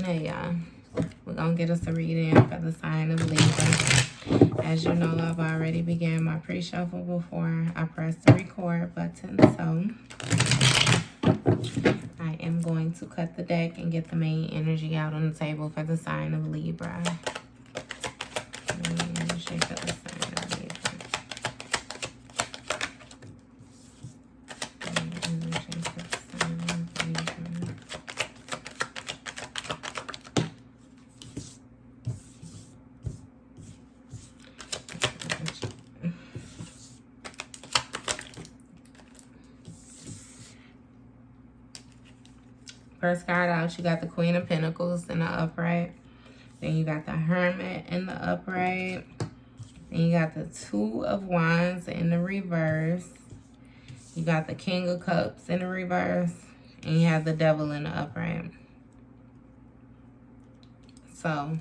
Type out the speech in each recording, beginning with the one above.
Hey, y'all. We're going to get us a reading for the sign of Libra. As you know, I've already began my pre-shuffle before I press the record button. So I am going to cut the deck and get the main energy out on the table for the sign of Libra. Main energy for the sign of Libra. Main energy for the sign of Libra. First card out, you got the Queen of Pentacles in the upright. Then you got the Hermit in the upright. Then you got the Two of Wands in the reverse. You got the King of Cups in the reverse. And you have the Devil in the upright. So,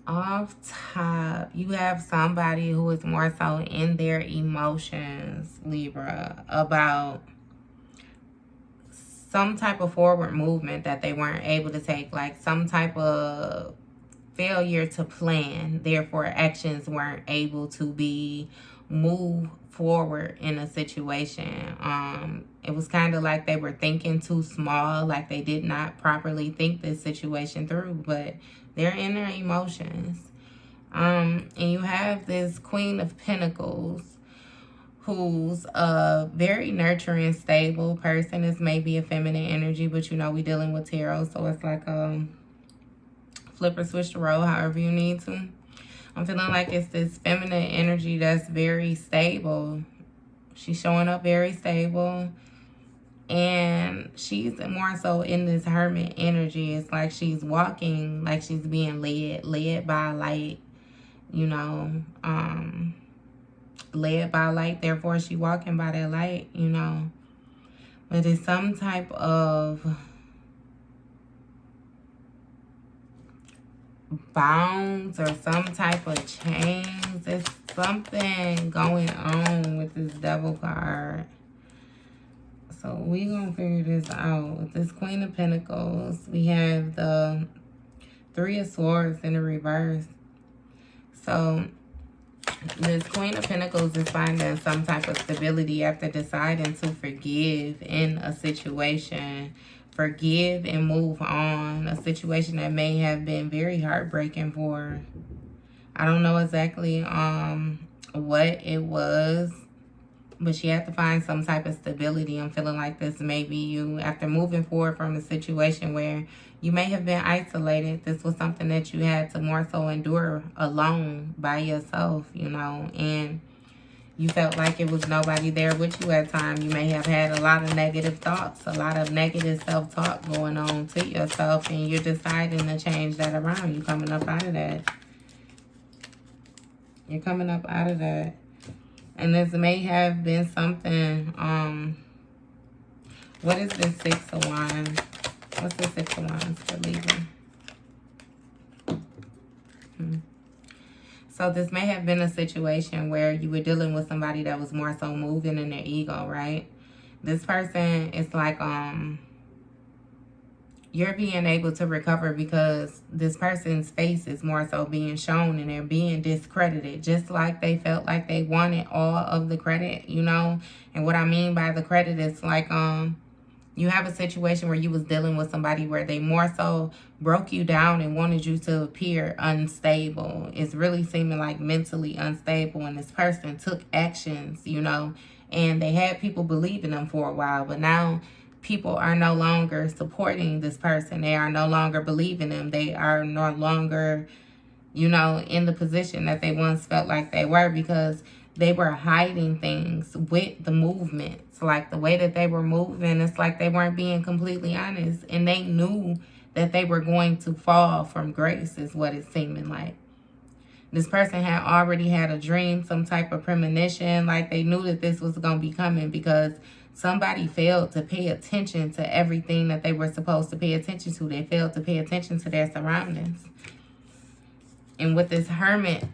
off top, you have somebody who is more so in their emotions, Libra, about some type of forward movement that they weren't able to take, like some type of failure to plan, therefore actions weren't able to be moved forward in a situation. It was kind of like they were thinking too small, like they did not properly think this situation through, but they're in their emotions. And you have this Queen of Pentacles, who's a very nurturing, stable person. This may be a feminine energy, but you know we dealing with tarot, so it's like flip or switch the role however you need to. I'm feeling like it's this feminine energy that's very stable. She's showing up very stable. And she's more so in this hermit energy. It's like she's walking, like she's being led by light, you know, led by light, therefore she walking by that light, you know. But it's some type of bounds or some type of chains. There's something going on with this Devil card. So we gonna figure this out. With this Queen of Pentacles, we have the Three of Swords in the reverse. So this Queen of Pentacles is finding some type of stability after deciding to forgive in a situation. Forgive and move on. A situation that may have been very heartbreaking for her. I don't know exactly what it was, but she had to find some type of stability. I'm feeling like this may be you. After moving forward from a situation where you may have been isolated, this was something that you had to more so endure alone by yourself, you know, and you felt like it was nobody there with you at time. You may have had a lot of negative thoughts, a lot of negative self-talk going on to yourself, and you're deciding to change that around. You're coming up out of that. You're coming up out of that. And this may have been something, what is this Six of Wands? What's the Six of Wands for Libra? So this may have been a situation where you were dealing with somebody that was more so moving in their ego, right? This person is like, you're being able to recover because this person's face is more so being shown and they're being discredited, just like they felt like they wanted all of the credit, you know? And what I mean by the credit is like, you have a situation where you was dealing with somebody where they more so broke you down and wanted you to appear unstable. It's really seeming like mentally unstable, and this person took actions, you know, and they had people believing them for a while, but now people are no longer supporting this person. They are no longer believing them. They are no longer, you know, in the position that they once felt like they were, because they were hiding things with the movements. Like the way that they were moving, it's like they weren't being completely honest. And they knew that they were going to fall from grace, is what it's seeming like. This person had already had a dream, some type of premonition. Like they knew that this was going to be coming because somebody failed to pay attention to everything that they were supposed to pay attention to. They failed to pay attention to their surroundings. And with this Hermit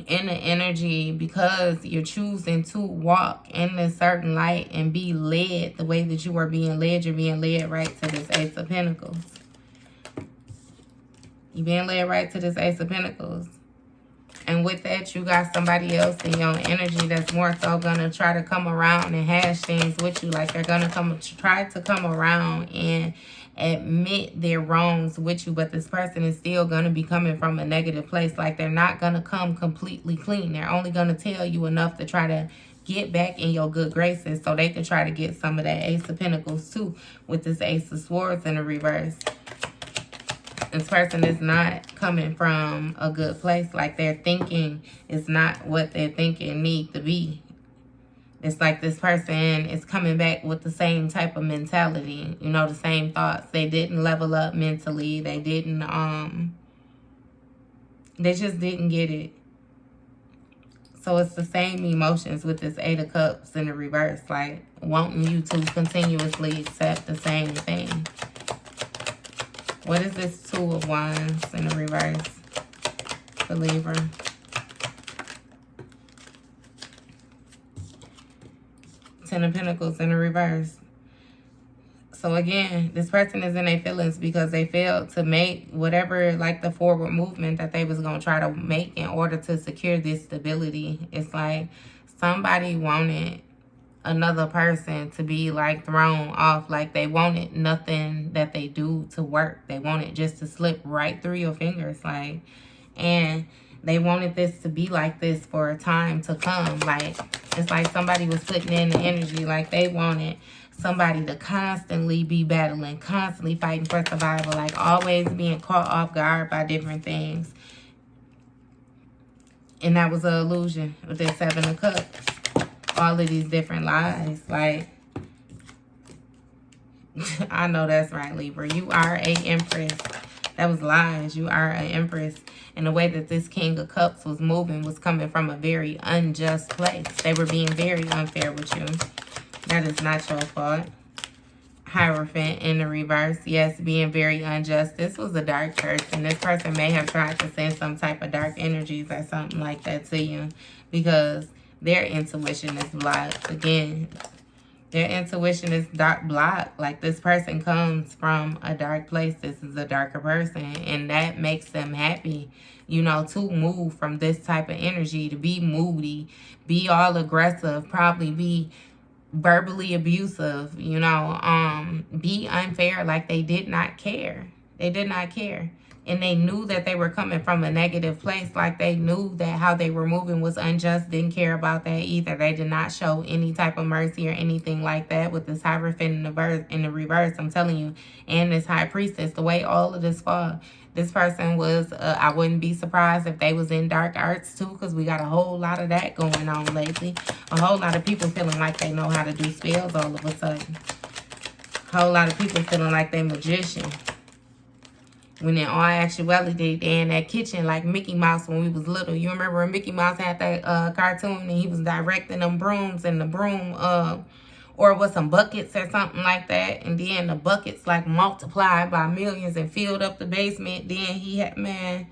in the energy, because you're choosing to walk in this certain light and be led the way that you are being led. You're being led right to this Ace of Pentacles. You're being led right to this Ace of Pentacles. And with that, you got somebody else in your energy that's more so going to try to come around and hash things with you. Like they're going to try to come around and admit their wrongs with you. But this person is still going to be coming from a negative place. Like they're not going to come completely clean. They're only going to tell you enough to try to get back in your good graces, so they can try to get some of that Ace of Pentacles too, with this Ace of Swords in the reverse. This person is not coming from a good place. Like their thinking is not what their thinking need to be. It's like this person is coming back with the same type of mentality. You know, the same thoughts. They didn't level up mentally. They didn't, they just didn't get it. So it's the same emotions with this Eight of Cups in the reverse. Like wanting you to continuously accept the same thing. What is this Two of Wands in the reverse for Libra? Ten of Pentacles in the reverse. So again, this person is in their feelings because they failed to make whatever, like the forward movement that they was going to try to make in order to secure this stability. It's like somebody wanted another person to be like thrown off. Like they wanted nothing that they do to work. They wanted just to slip right through your fingers. Like, and they wanted this to be like this for a time to come. Like, it's like somebody was putting in the energy. Like they wanted somebody to constantly be battling, constantly fighting for survival. Like always being caught off guard by different things. And that was an illusion with this Seven of Cups. All of these different lies. Like, I know that's right, Libra. You are a Empress. That was lies. You are an Empress. And the way that this King of Cups was moving was coming from a very unjust place. They were being very unfair with you. That is not your fault. Hierophant in the reverse. Yes, being very unjust. This was a dark person. This person may have tried to send some type of dark energies or something like that to you, because their intuition is blocked. Again, their intuition is blocked. Like this person comes from a dark place. This is a darker person. And that makes them happy, you know, to move from this type of energy, to be moody, be all aggressive, probably be verbally abusive, you know, be unfair. Like they did not care. They did not care. And they knew that they were coming from a negative place. Like they knew that how they were moving was unjust. Didn't care about that either. They did not show any type of mercy or anything like that with this Hierophant in the reverse. I'm telling you. And this High Priestess, the way all of this fall. This person was, I wouldn't be surprised if they was in dark arts too, because we got a whole lot of that going on lately. A whole lot of people feeling like they know how to do spells all of a sudden. A whole lot of people feeling like they magician. When in all actuality, they in that kitchen like Mickey Mouse when we was little. You remember when Mickey Mouse had that cartoon and he was directing them brooms, and the broom, or with some buckets or something like that. And then the buckets like multiplied by millions and filled up the basement. Then he had, man,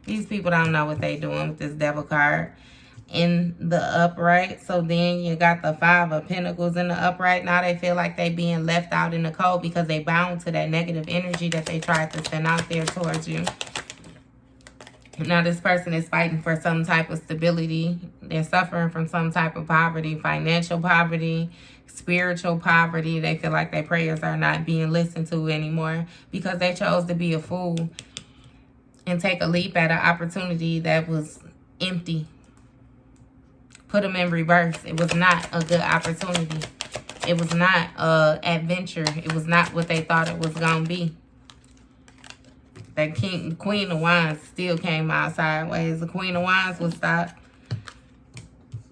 these people don't know what they doing with this Devil card in the upright. So then you got the Five of Pentacles in the upright. Now they feel like they being left out in the cold because they bound to that negative energy that they tried to send out there towards you. Now this person is fighting for some type of stability. They're suffering from some type of poverty, financial poverty, spiritual poverty. They feel like their prayers are not being listened to anymore because they chose to be a fool and take a leap at an opportunity that was empty. Put them in reverse. It was not a good opportunity. It was not an adventure. It was not what they thought it was going to be. That Queen of Wands still came out sideways. The Queen of Wands was stopped.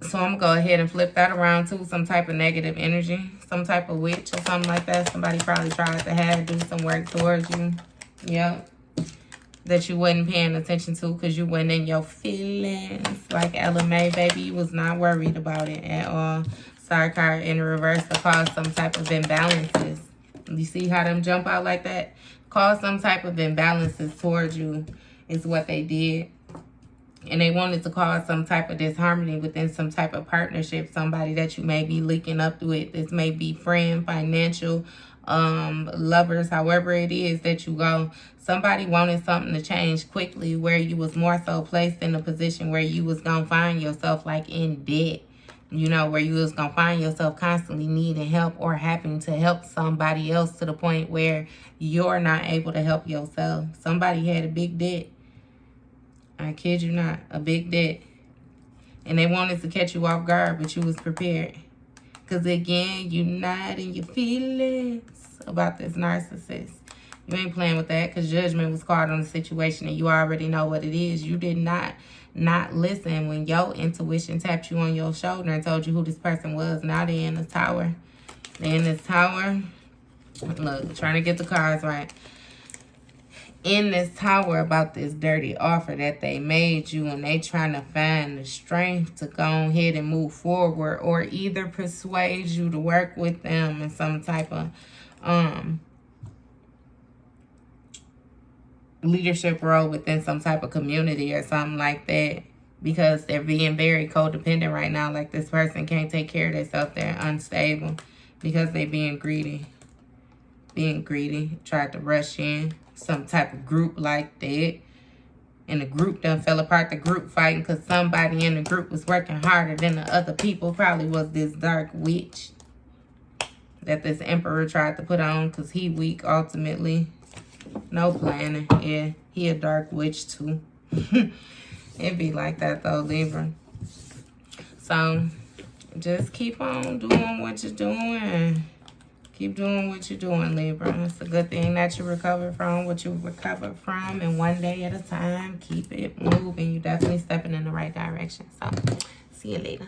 So I'm going to go ahead and flip that around to some type of negative energy. Some type of witch or something like that. Somebody probably tried to have do some work towards you. Yep. That you wasn't paying attention to because you wasn't in your feelings. Like Ella May, baby, you was not worried about it at all. Star card in the reverse to cause some type of imbalances. You see how them jump out like that? Cause some type of imbalances towards you is what they did. And they wanted to cause some type of disharmony within some type of partnership. Somebody that you may be linking up with. This may be friend, financial, lovers, however it is that you go. Somebody wanted something to change quickly, where you was more so placed in a position where you was going to find yourself like in debt. You know, where you was going to find yourself constantly needing help or having to help somebody else to the point where you're not able to help yourself. Somebody had a big debt. I kid you not, a big debt. And they wanted to catch you off guard, but you was prepared. Because again, you're not in your feelings about this narcissist. You ain't playing with that, because judgment was called on the situation and you already know what it is. You did not listen when your intuition tapped you on your shoulder and told you who this person was. Now they in the tower. They in this tower. Look, trying to get the cards right. In this tower about this dirty offer that they made you, and they trying to find the strength to go ahead and move forward, or either persuade you to work with them in some type of leadership role within some type of community or something like that, because they're being very codependent right now. Like this person can't take care of themselves. They're unstable because they're being greedy. Tried to rush in some type of group like that, and the group done fell apart. The group fighting because somebody in the group was working harder than the other people. Probably was this dark witch that this emperor tried to put on, because he weak ultimately. No planning. Yeah, he a dark witch too. It be like that though, Libra. So just keep on doing what you're doing. Keep doing what you're doing, Libra. It's a good thing that you recover from what you recovered from, and one day at a time, keep it moving. You're definitely stepping in the right direction. So, see you later.